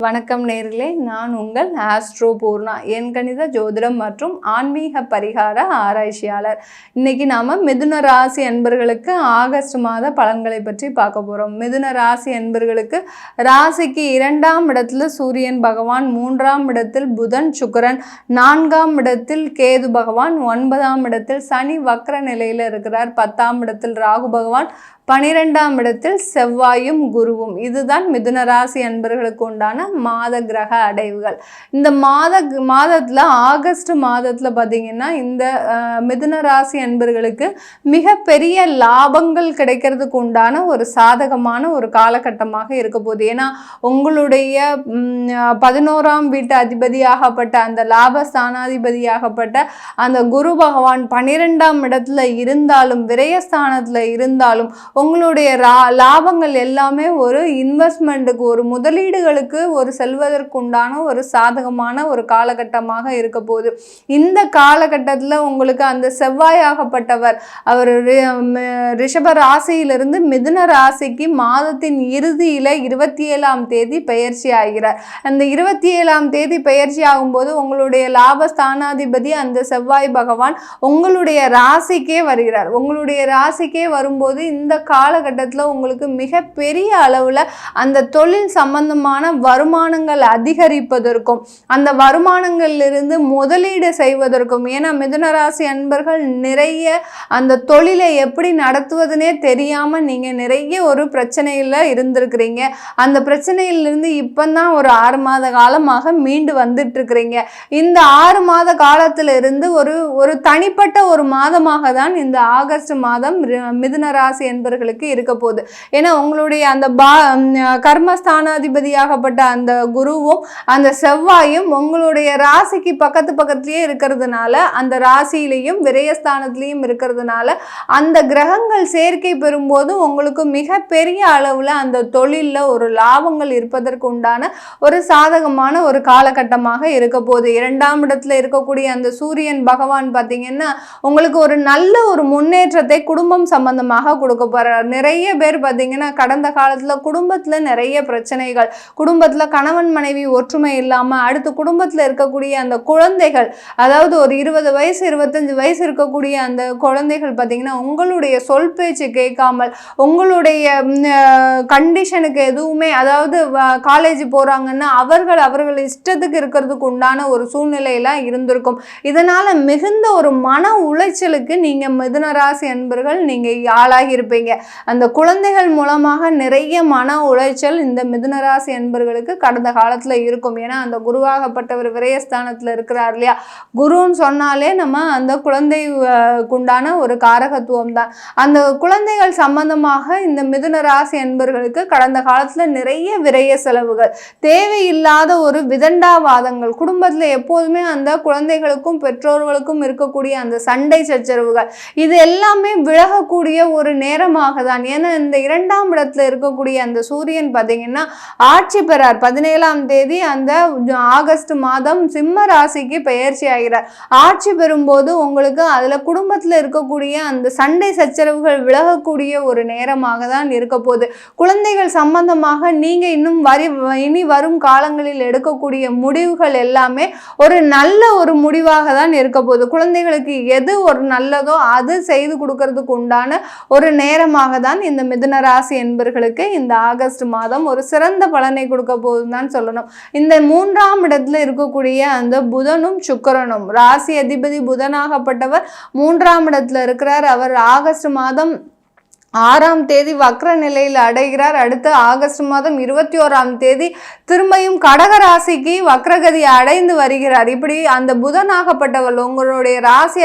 வணக்கம் நேர்களே, நான் உங்கள் ஆஸ்ட்ரோ பூர்ணா, எண்கணித ஜோதிடம் மற்றும் ஆன்மீக பரிகார ஆராய்ச்சியாளர். இன்னைக்கு நாம மிதுன ராசி அன்பர்களுக்கு ஆகஸ்ட் மாத பலன்களை பற்றி பார்க்க போறோம். மிதுன ராசி அன்பர்களுக்கு ராசிக்கு 2ஆம் இடத்துல சூரியன் பகவான், 3ஆம் இடத்தில் புதன் சுக்கிரன், 4ஆம் இடத்தில் கேது பகவான், 9ஆம் இடத்தில் சனி வக்ர நிலையில இருக்கிறார், 10ஆம் இடத்தில் ராகு பகவான், 12ஆம் இடத்தில் செவ்வாயும் குருவும். இதுதான் மிதுன ராசி அன்பர்களுக்கு உண்டான மாத கிரக அடைவுகள். இந்த மாதத்துல ஆகஸ்ட் மாதத்துல பார்த்தீங்கன்னா இந்த மிதுன ராசி அன்பர்களுக்கு மிகப்பெரிய லாபங்கள் கிடைக்கிறதுக்கு உண்டான ஒரு சாதகமான ஒரு காலகட்டமாக இருக்க போகுது. ஏன்னா உங்களுடைய 11ஆம் வீட்டு அதிபதியாகப்பட்ட அந்த லாபஸ்தானாதிபதியாகப்பட்ட அந்த குரு பகவான் 12ஆம் இடத்துல இருந்தாலும், விரயஸ்தானத்துல இருந்தாலும் உங்களுடைய லாபங்கள் எல்லாமே ஒரு இன்வெஸ்ட்மெண்ட்டுக்கு, ஒரு முதலீடுகளுக்கு ஒரு செல்வதற்குண்டான ஒரு சாதகமான ஒரு காலகட்டமாக இருக்க போகுது. இந்த காலகட்டத்தில் உங்களுக்கு அந்த செவ்வாயாகப்பட்டவர் அவர் ரிஷப ராசியிலிருந்து மிதுன ராசிக்கு மாதத்தின் இறுதியில 27ஆம் தேதி பெயர்ச்சி ஆகிறார். அந்த 27ஆம் தேதி பெயர்ச்சி ஆகும்போது உங்களுடைய லாபஸ்தானாதிபதி அந்த செவ்வாய் பகவான் உங்களுடைய ராசிக்கே வருகிறார். உங்களுடைய ராசிக்கே வரும்போது இந்த காலகட்டத்தில் உங்களுக்கு மிகப்பெரிய அளவில் அந்த தொழில் சம்பந்தமான வருமானங்கள் அதிகரிப்பதற்கும், அந்த வருமானங்களிலிருந்து முதலீடு செய்வதற்கும், ஏன்னா மிதுனராசி அன்பர்கள் நிறைய அந்த தொழிலை எப்படி நடத்துவதுனே தெரியாமல் நீங்கள் நிறைய ஒரு பிரச்சனையில் இருந்திருக்கிறீங்க. அந்த பிரச்சனையிலிருந்து இப்போதான் ஒரு 6 மாத காலமாக மீண்டு வந்துட்டு இருக்கிறீங்க. இந்த 6 மாத காலத்திலிருந்து ஒரு தனிப்பட்ட ஒரு மாதமாக தான் இந்த ஆகஸ்ட் மாதம் மிதுன ராசி என்பர்களுக்கு இருக்க போகுது. ஏன்னா உங்களுடைய அந்த கர்மஸ்தானாதிபதியாகப்பட்ட அந்த குருவும் அந்த செவ்வாயும் உங்களுடைய ராசிக்கு பக்கத்துலயே இருக்கிறதுனால, அந்த ராசியிலையும் விரயஸ்தானத்திலையும் இருக்கிறதுனால அந்த கிரகங்கள் சேர்க்கை பெறும்போது உங்களுக்கு மிகப்பெரிய அளவுல அந்த தொழில்ல ஒரு லாபங்கள் இருப்பதற்கு உண்டான ஒரு சாதகமான ஒரு காலகட்டமாக இருக்க போகுது. 2ஆம் இடத்துல இருக்கக்கூடிய அந்த சூரியன் பகவான் பார்த்தீங்கன்னா உங்களுக்கு ஒரு நல்ல ஒரு முன்னேற்றத்தை குடும்பம் சம்பந்தமாக கொடுக்க போறார். நிறைய பேர் பார்த்தீங்கன்னா கடந்த காலத்துல குடும்பத்துல நிறைய பிரச்சனைகள், குடும்பத்துல கணவன் மனைவி ஒற்றுமை இல்லாம, அடுத்து குடும்பத்துல இருக்கக்கூடிய அந்த குழந்தைகள், அதாவது ஒரு 20 வயசு 25 வயசு இருக்கக்கூடிய அந்த குழந்தைகள் பார்த்தீங்கன்னா உங்களுடைய சொல் பேச்சு கேட்காமல், உங்களுடைய கண்டிஷனுக்கு எதுவுமே, அதாவது காலேஜ் போறாங்கன்னா அவர்கள் இஷ்டத்துக்கு இருக்கிறதுக்கு உண்டான ஒரு சூழ்நிலையெல்லாம் இருந்திருக்கும். இதனால மிகுந்த ஒரு மன உளைச்சலுக்கு நீங்க மிதுன ராசி அன்பர்கள் நீங்க ஆளாகி இருப்பீங்க. அந்த குழந்தைகள் மூலமாக நிறைய மன உளைச்சல் இந்த மிதுன ராசி அன்பர்களுக்கு கடந்த காலத்துல இருக்கும். ஏன்னா அந்த குருவாகப்பட்டவர் விரயஸ்தானத்துல இருக்கிறார் இல்லையா. குருன்னு சொன்னாலே நம்ம அந்த குழந்தைக்குண்டான ஒரு காரகத்துவம் தான். அந்த குழந்தைகள் சம்பந்தமாக இந்த மிதுன ராசி அன்பர்களுக்கு கடந்த காலத்துல நிறைய விரய செலவுகள், தேவையில்லாத ஒரு விதண்டாவாதங்கள், குடும்பத்துல எப்போதுமே அந்த குழந்தைகளுக்கும் பெற்றோர்களுக்கும் இருக்கக்கூடிய அந்த சண்டை சச்சரவுகள், இது எல்லாமே விலகக்கூடிய ஒரு நேரமாக தான். ஏன்னா இந்த 2ஆம் இடத்துல இருக்கக்கூடிய அந்த சூரியன் பார்த்தீங்கன்னா ஆட்சி பெறார். 17ஆம் தேதி அந்த ஆகஸ்ட் மாதம் சிம்ம ராசிக்கு பெயர்ச்சி ஆகிறார். ஆட்சி பெறும்போது உங்களுக்கு அதுல குடும்பத்துல இருக்கக்கூடிய அந்த சண்டை சச்சரவுகள் விலகக்கூடிய ஒரு நேரமாக தான் இருக்க போகுது. குழந்தைகள் சம்பந்தமாக நீங்க இனி வரும் காலங்களில் எடுக்கக்கூடிய முடிவுகள் எல்லாமே ஒரு நல்ல ஒரு முடிவாக தான் இருக்க போகுது. குழந்தைகளுக்கு எது ஒரு நல்லதோ அது செய்து கொடுக்கறதுக்கு உண்டான ஒரு நேரமாக தான் இந்த மிதுன ராசி என்பர்களுக்கு இந்த ஆகஸ்ட் மாதம் ஒரு சிறந்த பலனை கொடுக்க போகுதுன்னு தான் சொல்லணும். இந்த 3ஆம் இடத்துல இருக்கக்கூடிய அந்த புதனும் சுக்கிரனும், ராசி அதிபதி புதனாகப்பட்டவர் 3ஆம் இடத்துல இருக்கிறார். அவர் ஆகஸ்ட் மாதம் 6ஆம் தேதி வக்ர நிலையில் அடைகிறார். அடுத்து ஆகஸ்ட் மாதம் 21ஆம் தேதி திரும்பியும் கடக ராசிக்கு வக்ரகதி அடைந்து வருகிறார். இப்படி அந்த புதனாகப்பட்டவர் உங்களுடைய ராசி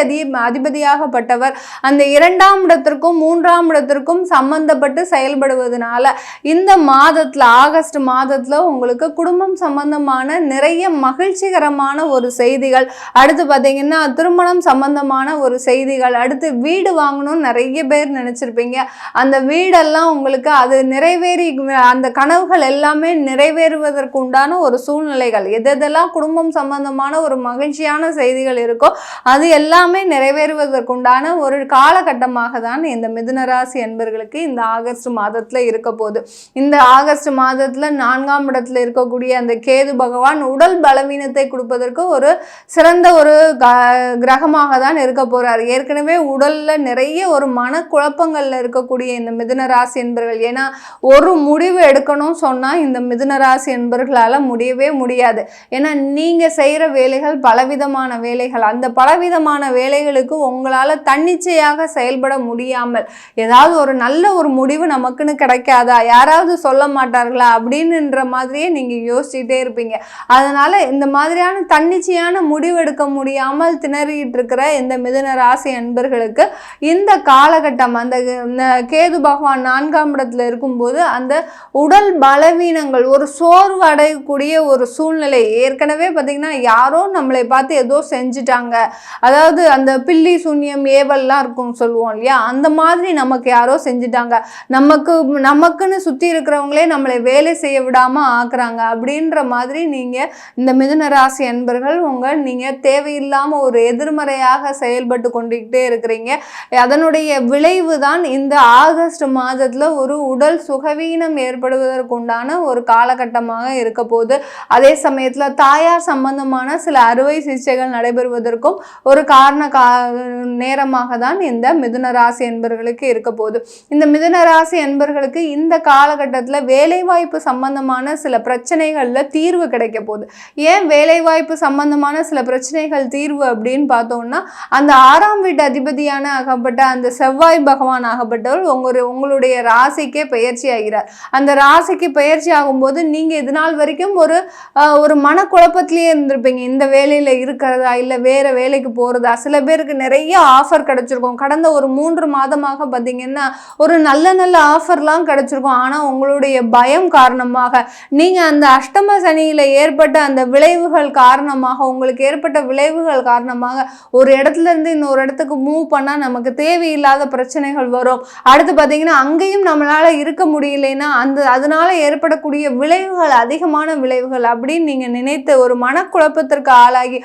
அதிபதியாகப்பட்டவர் அந்த 2ஆம் இடத்திற்கும் 3ஆம் இடத்திற்கும் சம்பந்தப்பட்டு செயல்படுவதனால இந்த மாதத்துல ஆகஸ்ட் மாதத்துல உங்களுக்கு குடும்பம் சம்பந்தமான நிறைய மகிழ்ச்சிகரமான ஒரு செய்திகள், அடுத்து பார்த்தீங்கன்னா திருமணம் சம்பந்தமான ஒரு செய்திகள், அடுத்து வீடு வாங்கணும்னு நிறைய பேர் நினைச்சிருப்பீங்க. அந்த வீடெல்லாம் உங்களுக்கு அது நிறைவேறி அந்த கனவுகள் எல்லாமே நிறைவேறுவதற்கு உண்டான ஒரு சூழ்நிலைகள், எதெல்லாம் குடும்பம் சம்பந்தமான ஒரு மகிழ்ச்சியான செய்திகள் இருக்கோ அது எல்லாமே நிறைவேறுவதற்குண்டான ஒரு காலகட்டமாக தான் இந்த மிதுன ராசி அன்பர்களுக்கு இந்த ஆகஸ்ட் மாதத்துல இருக்க போகுது. இந்த ஆகஸ்ட் மாதத்துல 4ஆம் இடத்துல இருக்கக்கூடிய அந்த கேது பகவான் உடல் பலவீனத்தை கொடுப்பதற்கு ஒரு சிறந்த ஒரு கிரகமாக தான் இருக்க போறாரு. ஏற்கனவே உடல்ல நிறைய ஒரு மனக்குழப்பங்கள்ல இருக்கக்கூடிய இந்த மிதுன ராசி என்பர்கள், ஏன்னா ஒரு முடிவு எடுக்கணும் சொன்னா இந்த மிதுன ராசி என்பர்களால முடியவே முடியாது. ஏன்னா நீங்க செய்யற வேலைகள் பலவிதமான வேலைகள், அந்த பலவிதமான வேலைகளுக்கு உங்களால தன்னிச்சையாக செயல்பட முடியாமல் ஏதாவது ஒரு நல்ல ஒரு முடிவு நமக்குன்னு கிடைக்காதா, யாராவது சொல்ல மாட்டார்களா அப்படின்னுன்ற மாதிரியே நீங்க யோசிச்சுட்டே இருப்பீங்க. அதனால இந்த மாதிரியான தன்னிச்சையான முடிவெடுக்க முடியாமல் திணறிட்டு இருக்கிற இந்த மிதுன ராசி அன்பர்களுக்கு இந்த காலகட்டம், அந்த கேது பகவான் 4ஆம் இடத்துல இருக்கும்போது அந்த உடல் பலவீனங்கள், ஒரு சோர்வு அடையக்கூடிய ஒரு சூழ்நிலை. ஏற்கனவே பார்த்தீங்கன்னா யாரோ நம்மளை பார்த்து ஏதோ செஞ்சுட்டாங்க, அதாவது அந்த பில்லி சூன்யம் ஏவல்லாம் இருக்கும் சொல்லுவோம் இல்லையா, அந்த மாதிரி நமக்கு யாரோ செஞ்சுட்டாங்க, நமக்குன்னு சுற்றி இருக்கிறவங்களே நம்மளை வேலை செய்ய விடாம ஆக்குறாங்க அப்படின்ற மாதிரி நீங்க இந்த மிதுன ராசி அன்பர்கள் நீங்க தேவையில்லாம ஒரு எதிர்மறையாக செயல்பட்டு கொண்டுகிட்டே இருக்கிறீங்க. அதனுடைய விளைவு தான் இந்த ஆகஸ்ட் மாதத்துல ஒரு உடல் சுகவீனம் ஏற்படுவதற்குண்டான ஒரு காலகட்டமாக இருக்க போகுது. அதே சமயத்துல தாயார் சம்பந்தமான சில அறுவை சிகிச்சைகள் நடைபெறுவதற்கும் ஒரு நேரமாக தான் இந்த மிதுன ராசி என்பர்களுக்கு இருக்க போகுது. இந்த மிதுன ராசி என்பர்களுக்கு இந்த காலகட்டத்துல வேலைவாய்ப்பு சம்பந்தமான சில பிரச்சனைகள்ல தீர்வு கிடைக்க போகுது. ஏன் வேலைவாய்ப்பு சம்பந்தமான சில பிரச்சனைகள் தீர்வு அப்படின்னு பார்த்தோம்னா, அந்த 6ஆம் வீட்டு அதிபதியான ஆகப்பட்ட அந்த செவ்வாய் பகவான் ஆகப்பட்டவர் உங்களுடைய ராசிக்கே பயிற்சி ஆகிறார். அந்த ராசிக்கு பயிற்சி ஆகும்போது நீங்க இது நாள் வரைக்கும் ஒரு மனக்குழப்பத்திலேயே இருந்திருப்பீங்க. இந்த வேலையில இருக்கிறதா இல்ல வேற வேலைக்கு போறதா. சில பேருக்கு நிறைய ஆஃபர் கிடைச்சிருக்கும். கடந்த ஒரு 3 மாதமாக பார்த்தீங்கன்னா ஒரு நல்ல நல்ல ஆஃபர்லாம் கிடைச்சிருக்கும். ஆனா உங்களுடைய பயம் காரணமாக, நீங்க அந்த அஷ்டம சனியில ஏற்பட்ட அந்த விளைவுகள் காரணமாக, உங்களுக்கு ஏற்பட்ட விளைவுகள் காரணமாக ஒரு இடத்துல இருந்து இன்னொரு இடத்துக்கு மூவ் பண்ணா நமக்கு தேவையில்லாத பிரச்சனைகள் வரும். அடுத்து பார்த்தீங்கன்னா அங்கேயும் நம்மளால இருக்க முடியலைன்னா அதனால ஏற்படக்கூடிய விளைவுகள் அதிகமான விளைவுகள் அப்படின்னு நீங்க நினைத்து ஒரு மனக்குழப்பத்திற்கு ஆளாகி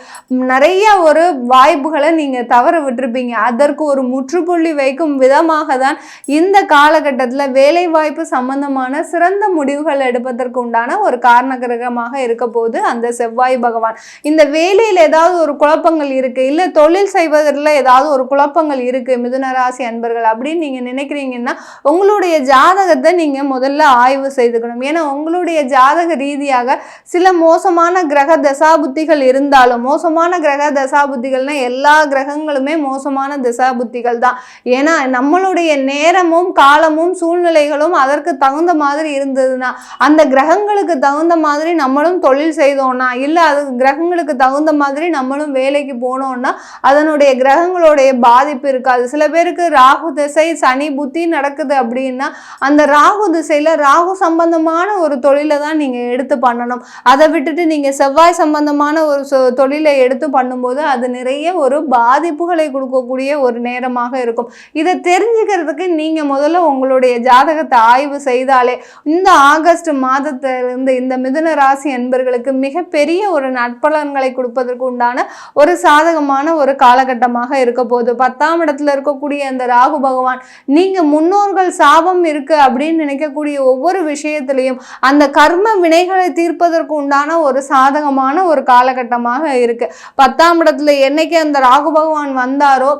நிறைய ஒரு வாய்ப்புகளை நீங்க தவற விட்டுருப்பீங்க. அதற்கு ஒரு முற்றுப்புள்ளி வைக்கும் விதமாக தான் இந்த காலகட்டத்தில் வேலை வாய்ப்பு சம்பந்தமான சிறந்த முடிவுகள் எடுப்பதற்கு உண்டான ஒரு காரண கிரகமாக இருக்க போது அந்த செவ்வாய் பகவான். இந்த வேலையில் ஏதாவது ஒரு குழப்பங்கள் இருக்கு, இல்ல தொழில் செய்வதில் ஏதாவது ஒரு குழப்பங்கள் இருக்கு மிதுன ராசி அன்பர்கள் அப்படின்னு நீங்க நினைக்கிறீங்கன்னா உங்களுடைய ஜாதகத்தை நீங்க முதல்ல ஆய்வு செய்துக்கணும். ஏன்னா உங்களுடைய ஜாதக ரீதியாக சில மோசமான கிரக தசாபுத்திகள் இருந்தாலும், மோசமான கிரக தசாபுத்திகள்னா எல்லா கிரகங்களுமே மோசமான தசாபுத்திகள் தான். ஏன்னா நம்மளுடைய நேரமும் காலமும் சூழ்நிலைகளும் அதற்கு தகுந்த மாதிரி இருந்ததுன்னா, அந்த கிரகங்களுக்கு தகுந்த மாதிரி நம்மளும் தொழில் செய்தோம்னா, இல்ல அது கிரகங்களுக்கு தகுந்த மாதிரி நம்மளும் வேலைக்கு போனோம்னா அதனுடைய கிரகங்களுடைய பாதிப்பு இருக்காது. சில பேருக்கு ராகு திசை சனி புத்தி நடக்குது அப்படின்னா அந்த ராகு திசையில ராகு சம்பந்தமான ஒரு தொழிலை தான் நீங்க எடுத்து பண்ணணும். அதை விட்டுட்டு நீங்க செவ்வாய் சம்பந்தமான ஒரு தொழிலை எடுத்து பண்ணும்போது அது நிறைய ஒரு பாதிப்புகளை கொடுக்கக்கூடிய ஒரு நேரமாக இருக்கும். இதை தெரிஞ்சுக்கிறதுக்கு நீங்க முதல்ல உங்களுடைய ஜாதகத்தை ஆய்வு செய்தாலே இந்த ஆகஸ்ட் மாதத்திலிருந்து இந்த மிதுன ராசி என்பர்களுக்கு மிகப்பெரிய ஒரு நற்பலன்களை கொடுப்பதற்கு உண்டான ஒரு சாதகமான ஒரு காலகட்டமாக இருக்க போகுது. 10ஆம் இடத்துல இருக்கக்கூடிய அந்த ராகு பகவான் நீங்க முன்னோர்கள் சாபம் இருக்கு அப்படின்னு நினைக்கக்கூடிய ஒவ்வொரு விஷயத்திலையும் அந்த கர்ம வினைகளை தீர்ப்பதற்கு உண்டான ஒரு சாதகமான ஒரு காலகட்டமாக இருக்கு. 10ஆம் இடத்துல என்னைக்கு அந்த ராகு பகவான் வந்தாரோ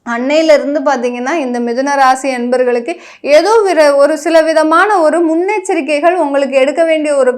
அன்னையிலிருந்து பார்த்தீங்கன்னா இந்த மிதுன ராசி அன்பர்களுக்கு ஏதோ ஒரு சில விதமான ஒரு முன்னெச்சரிக்கைகள் உங்களுக்கு எடுக்க வேண்டிய ஒரு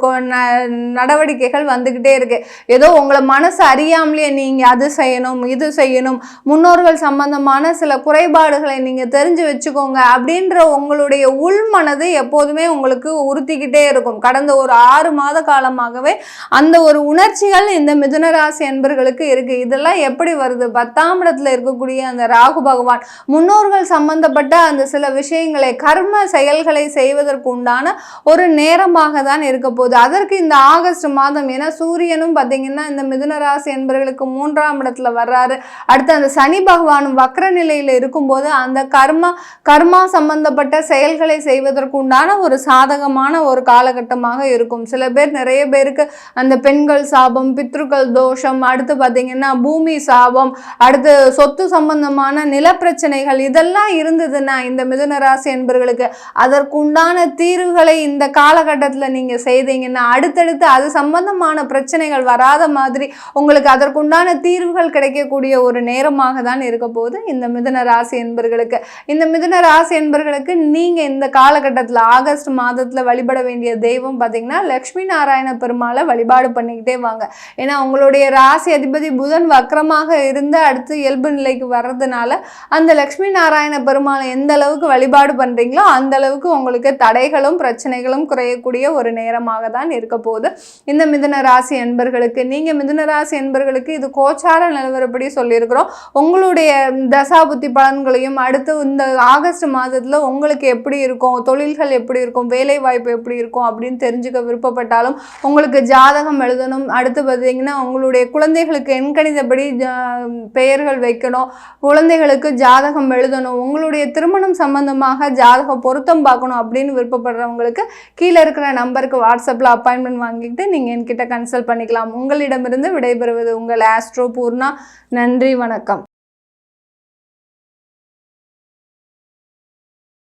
நடவடிக்கைகள் வந்துக்கிட்டே இருக்கு. ஏதோ உங்களை மனசு அறியாமலேயே நீங்கள் அது செய்யணும் இது செய்யணும், முன்னோர்கள் சம்பந்தமான சில குறைபாடுகளை நீங்கள் தெரிஞ்சு வச்சுக்கோங்க அப்படின்ற உங்களுடைய உள்மனது எப்போதுமே உங்களுக்கு உறுத்திக்கிட்டே இருக்கும். கடந்த ஒரு 6 மாத காலமாகவே அந்த ஒரு உணர்ச்சிகள் இந்த மிதுன ராசி அன்பர்களுக்கு இருக்கு. இதெல்லாம் எப்படி வருது? 10ஆம் இடத்துல இருக்கக்கூடிய அந்த ராகு ராகு பகவான் முன்னோர்கள் சம்பந்தப்பட்ட அந்த சில விஷயங்களை கர்ம செயல்களை செய்வதற்கு உண்டான ஒரு நேரமாக தான் இருக்க போகுது. அதற்கு இந்த ஆகஸ்ட் மாதம், ஏன்னா சூரியனும் பார்த்தீங்கன்னா இந்த மிதுன ராசி என்பவர்களுக்கு 3ஆம் இடத்துல வர்றாரு. அடுத்து அந்த சனி பகவானும் வக்ர நிலையில் இருக்கும்போது அந்த கர்மா சம்பந்தப்பட்ட செயல்களை செய்வதற்கு உண்டான ஒரு சாதகமான ஒரு காலகட்டமாக இருக்கும். சில பேர், நிறைய பேருக்கு அந்த பெண்கள் சாபம், பித்ருக்கள் தோஷம், அடுத்து பார்த்தீங்கன்னா பூமி சாபம், அடுத்து சொத்து சம்பந்தமான நிலப்பிரச்சனைகள் இதெல்லாம் இருந்ததுன்னா இந்த மிதுன ராசி என்பவர்களுக்கு அதற்குண்டான தீர்வுகளை இந்த காலகட்டத்தில் நீங்க செய்தீங்கன்னா அடுத்தடுத்து அது சம்பந்தமான பிரச்சனைகள் வராத மாதிரி உங்களுக்கு அதற்குண்டான தீர்வுகள் கிடைக்கக்கூடிய ஒரு நேரமாக தான் இருக்க போகுது இந்த மிதுன ராசி என்பவர்களுக்கு. இந்த மிதுன ராசி என்பவர்களுக்கு நீங்க இந்த காலகட்டத்தில் ஆகஸ்ட் மாதத்துல வழிபட வேண்டிய தெய்வம் பார்த்தீங்கன்னா லட்சுமி நாராயண பெருமாளை வழிபாடு பண்ணிக்கிட்டே வாங்க. ஏன்னா உங்களுடைய ராசி அதிபதி புதன் வக்ரமாக இருந்து அடுத்து இயல்பு நிலைக்கு வர்றதுனால அந்த லட்சுமி நாராயண பெருமாளை எந்த அளவுக்கு வழிபாடு பண்றீங்களோ அந்த அளவுக்கு உங்களுக்கு தடைகளும் பிரச்சனைகளும் குறையக்கூடிய ஒரு நேரமாக தான் இருக்க போகுது இந்த மிதுன ராசி என்பர்களுக்கு. நீங்க மிதுன ராசி என்பர்களுக்கு இது கோச்சார நிலவரப்படி சொல்லியிருக்கிறோம். உங்களுடைய தசாபுத்தி பலன்களையும் அடுத்து இந்த ஆகஸ்ட் மாதத்துல உங்களுக்கு எப்படி இருக்கும், தொழில்கள் எப்படி இருக்கும், வேலை வாய்ப்பு எப்படி இருக்கும் அப்படின்னு தெரிஞ்சுக்க விருப்பப்பட்டாலும் உங்களுக்கு ஜாதகம் எழுதணும். அடுத்து பார்த்தீங்கன்னா உங்களுடைய குழந்தைகளுக்கு எண்கணிதப்படி பெயர்கள் வைக்கணும், குழந்தைகளுக்கு ஜாதகம் எழுதணும், உங்களுடைய திருமணம் சம்பந்தமாக ஜாதக பொருத்தம் பார்க்கணும் அப்படின்னு விருப்பப்படுறவங்களுக்கு கீழே இருக்கிற நம்பருக்கு வாட்ஸ்அப்பில் அப்பாயின்மெண்ட் வாங்கிக்கிட்டு நீங்கள் என்கிட்ட கன்சல்ட் பண்ணிக்கலாம். உங்களிடமிருந்து விடைபெறுவது உங்கள் ஆஸ்ட்ரோ பூர்ணா. நன்றி, வணக்கம்.